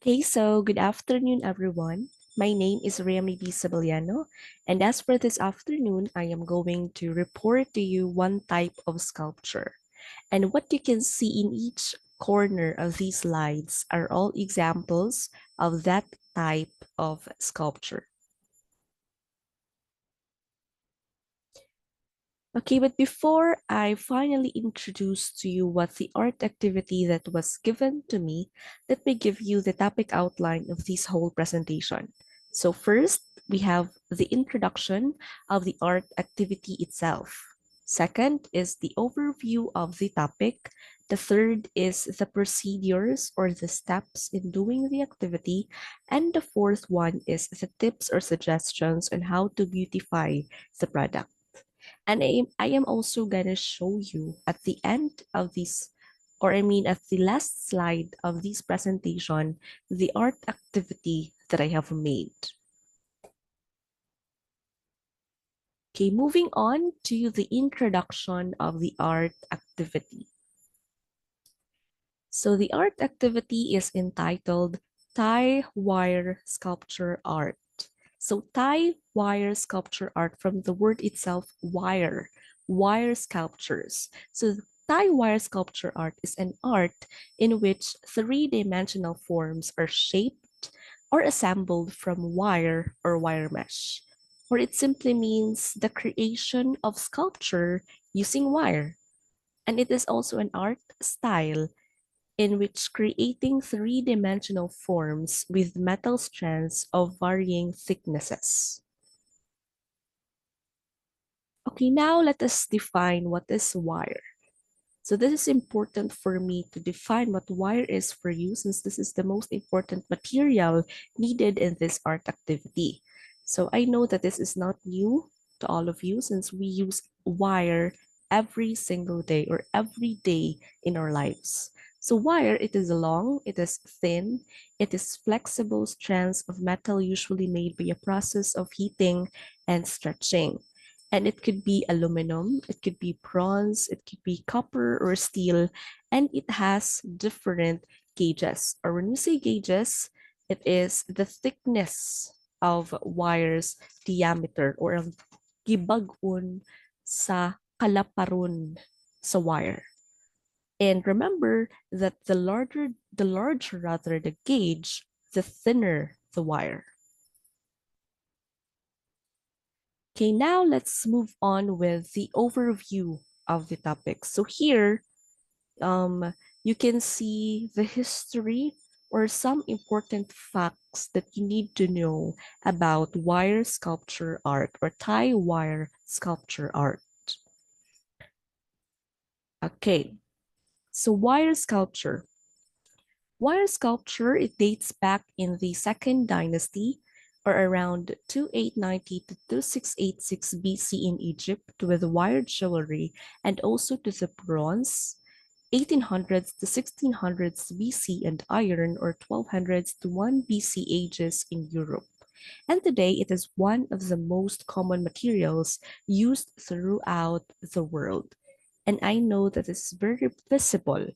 Okay, so good afternoon, everyone. My name is Remy B. Sabeliano, and as for this afternoon, I am going to report to you one type of sculpture. And what you can see in each corner of these slides are all examples of that type of sculpture. Okay, but before I finally introduce to you what the art activity that was given to me, let me give you the topic outline of this whole presentation. So first, we have the introduction of the art activity itself. Second is the overview of the topic. The third is the procedures or the steps in doing the activity. And the fourth one is the tips or suggestions on how to beautify the product. And I am also gonna show you at the end of this, or I mean at the last slide of this presentation, the art activity that I have made. Okay, moving on to the introduction of the art activity. So the art activity is entitled Tie Wire Sculpture Art. So tie wire sculpture art from the word itself, wire sculptures. So tie wire sculpture art is an art in which three-dimensional forms are shaped or assembled from wire or wire mesh. Or it simply means the creation of sculpture using wire. And it is also an art style in which creating three-dimensional forms with metal strands of varying thicknesses. Okay, now let us define what is wire. So this is important for me to define what wire is for you, since this is the most important material needed in this art activity. So I know that this is not new to all of you, since we use wire every single day or every day in our lives. So wire, it is long, it is thin, it is flexible strands of metal usually made by a process of heating and stretching. And it could be aluminum, it could be bronze, it could be copper or steel, and it has different gauges. Or when you say gauges, it is the thickness of wires diameter or ang gibag-on sa kalaparon sa wire. And remember that the larger rather the gauge, the thinner the wire. Okay, now let's move on with the overview of the topic. So here, you can see the history or some important facts that you need to know about wire sculpture art or tie wire sculpture art. Okay, so wire sculpture. Wire sculpture, it dates back in the Second Dynasty or around 2890 to 2686 BC in Egypt with wired jewelry and also to the bronze 1800s to 1600s BC and iron or 1200s to 1 BC ages in Europe. And today it is one of the most common materials used throughout the world. And I know that it's very visible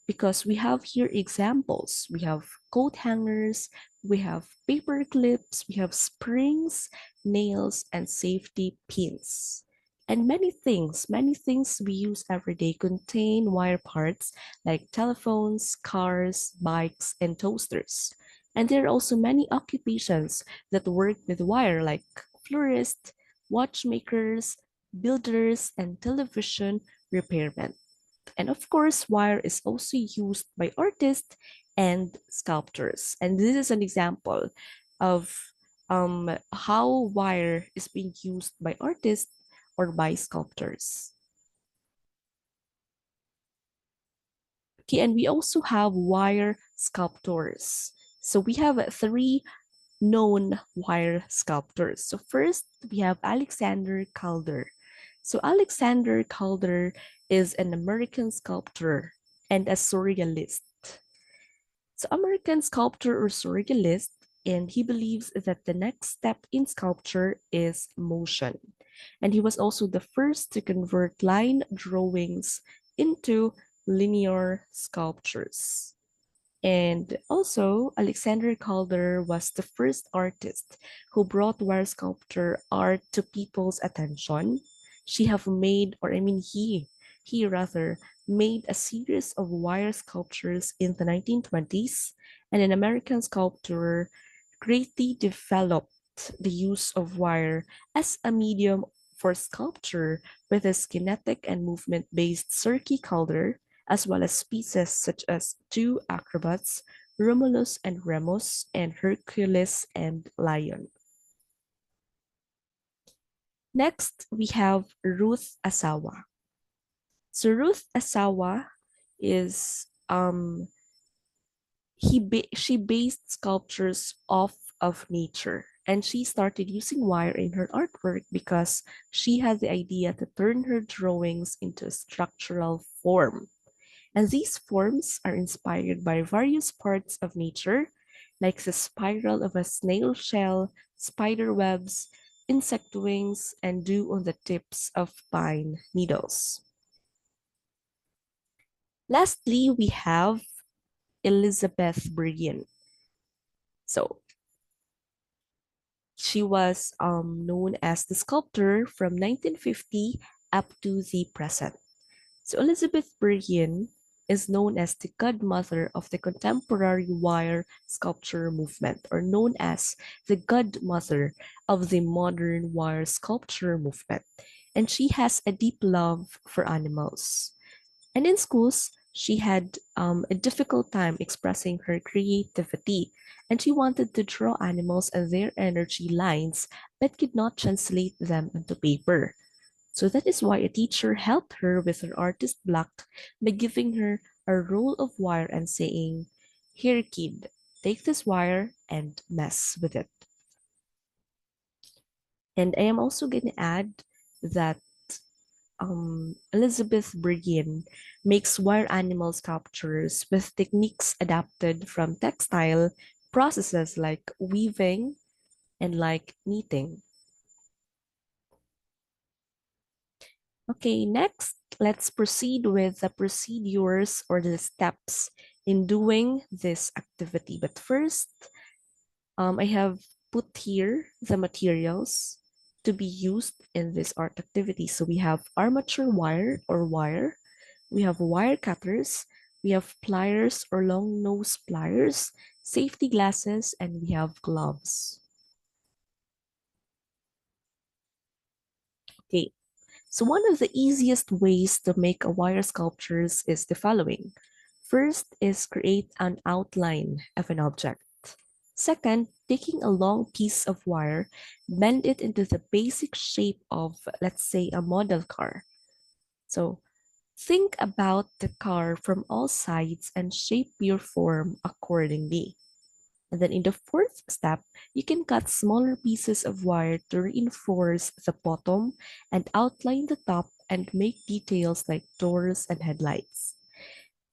because we have here examples. We have coat hangers, we have paper clips, we have springs, nails, and safety pins. And many things we use every day contain wire parts like telephones, cars, bikes, and toasters. And there are also many occupations that work with wire like florists, watchmakers, builders, and television repairmen. And of course, wire is also used by artists and sculptors. And this is an example of how wire is being used by artists or by sculptors. Okay, and we also have wire sculptors. So we have three known wire sculptors. So first, we have Alexander Calder. So Alexander Calder is an American sculptor and a surrealist. So American sculptor or surrealist, and he believes that the next step in sculpture is motion. And he was also the first to convert line drawings into linear sculptures. And also, Alexander Calder was the first artist who brought wire sculpture art to people's attention. She have made, or I mean he rather, made a series of wire sculptures in the 1920s, and an American sculptor greatly developed the use of wire as a medium for sculpture with his kinetic and movement-based Circe Calder, as well as pieces such as Two Acrobats, Romulus and Remus, and Hercules and Lion. Next, we have Ruth Asawa. So Ruth Asawa is she based sculptures off of nature, and she started using wire in her artwork because she had the idea to turn her drawings into a structural form. And these forms are inspired by various parts of nature, like the spiral of a snail shell, spider webs, insect wings, and dew on the tips of pine needles. Lastly, we have Elizabeth Brilliant. So she was known as the sculptor from 1950 up to the present. So Elizabeth Brilliant is known as the godmother of the contemporary wire sculpture movement, or known as the godmother of the modern wire sculpture movement. And she has a deep love for animals. And in schools, she had a difficult time expressing her creativity, and she wanted to draw animals and their energy lines, but could not translate them into paper. So that is why a teacher helped her with her artist block by giving her a roll of wire and saying, "Here, kid, take this wire and mess with it." And I am also going to add that Elizabeth Brigham makes wire animal sculptures with techniques adapted from textile processes like weaving and like knitting. Okay, next, let's proceed with the procedures or the steps in doing this activity. But first, I have put here the materials to be used in this art activity. So we have armature wire or wire, we have wire cutters, we have pliers or long nose pliers, safety glasses, and we have gloves. Okay, so one of the easiest ways to make a wire sculptures is the following. First is create an outline of an object. Second, taking a long piece of wire, bend it into the basic shape of, let's say, a model car. So think about the car from all sides and shape your form accordingly. And then in the fourth step, you can cut smaller pieces of wire to reinforce the bottom and outline the top and make details like doors and headlights.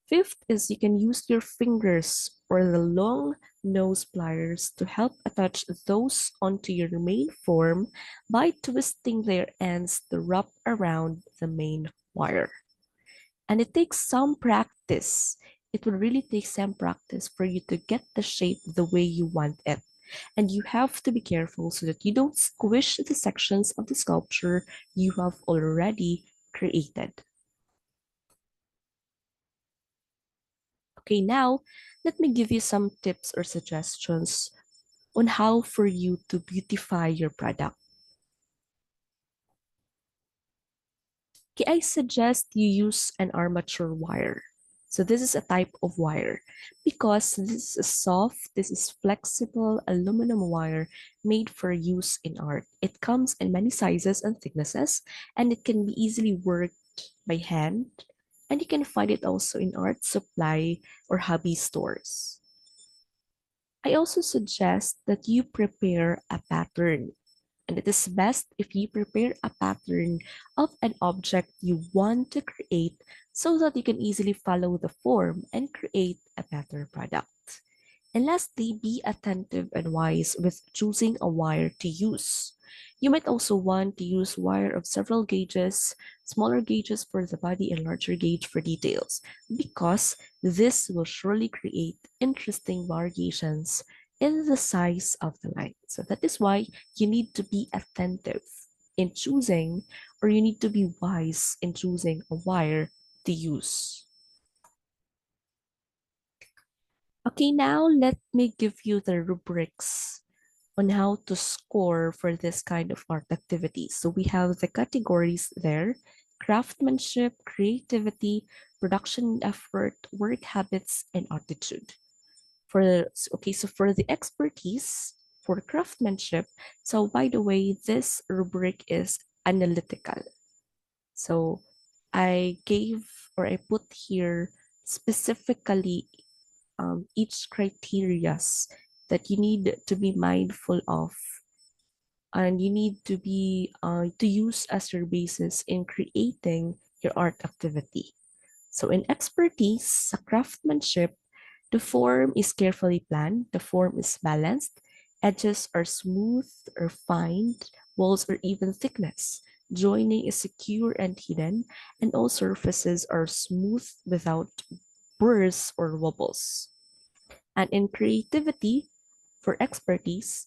Fifth is you can use your fingers or the long nose pliers to help attach those onto your main form by twisting their ends to wrap around the main wire. And it takes some practice. It will really take some practice for you to get the shape the way you want it. And you have to be careful so that you don't squish the sections of the sculpture you have already created. Okay, now let me give you some tips or suggestions on how for you to beautify your product. Okay, I suggest you use an armature wire. So this is a type of wire because this is a soft, this is flexible aluminum wire made for use in art. It comes in many sizes and thicknesses, and it can be easily worked by hand, and you can find it also in art supply or hobby stores. I also suggest that you prepare a pattern. And it is best if you prepare a pattern of an object you want to create so that you can easily follow the form and create a better product. And lastly, be attentive and wise with choosing a wire to use. You might also want to use wire of several gauges, smaller gauges for the body and larger gauge for details, because this will surely create interesting variations in the size of the line. So that is why you need to be attentive in choosing, or you need to be wise in choosing a wire to use. Okay, now let me give you the rubrics on how to score for this kind of art activity. So we have the categories there: craftsmanship, creativity, production effort, work habits, and attitude. So for the expertise, for craftsmanship, so by the way, this rubric is analytical. So I gave, or I put here specifically each criterias that you need to be mindful of, and you need to be to use as your basis in creating your art activity. So in expertise, sa craftsmanship, the form is carefully planned, the form is balanced, edges are smooth or fine, walls are even thickness, joining is secure and hidden, and all surfaces are smooth without burrs or wobbles. And in creativity, for expertise,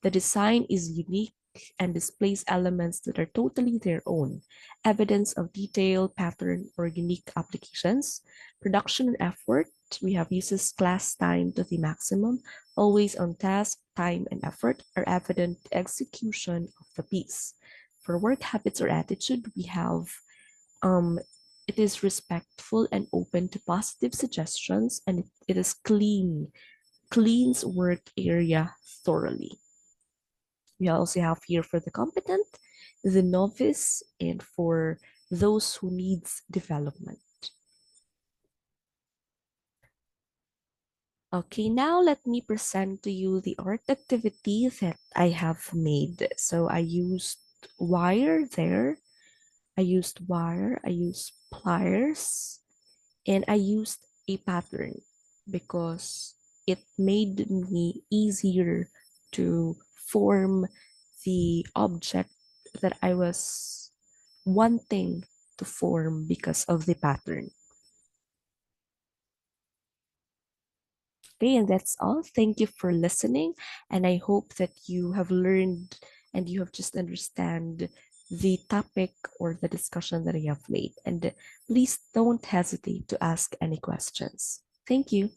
the design is unique and displays elements that are totally their own, evidence of detail, pattern, or unique applications. Production effort, we have uses class time to the maximum, always on task, time, and effort are evident execution of the piece. For work habits or attitude, we have um, it is respectful and open to positive suggestions, and it is cleans work area thoroughly. We also have here for the competent, the novice, and for those who needs development. Okay, now let me present to you the art activity that I have made. So I used wire there. I used pliers, and I used a pattern because it made me easier to form the object that I was wanting to form because of the pattern. Okay, and that's all. Thank you for listening, and I hope that you have learned and you have just understand the topic or the discussion that I have made. And please don't hesitate to ask any questions. Thank you.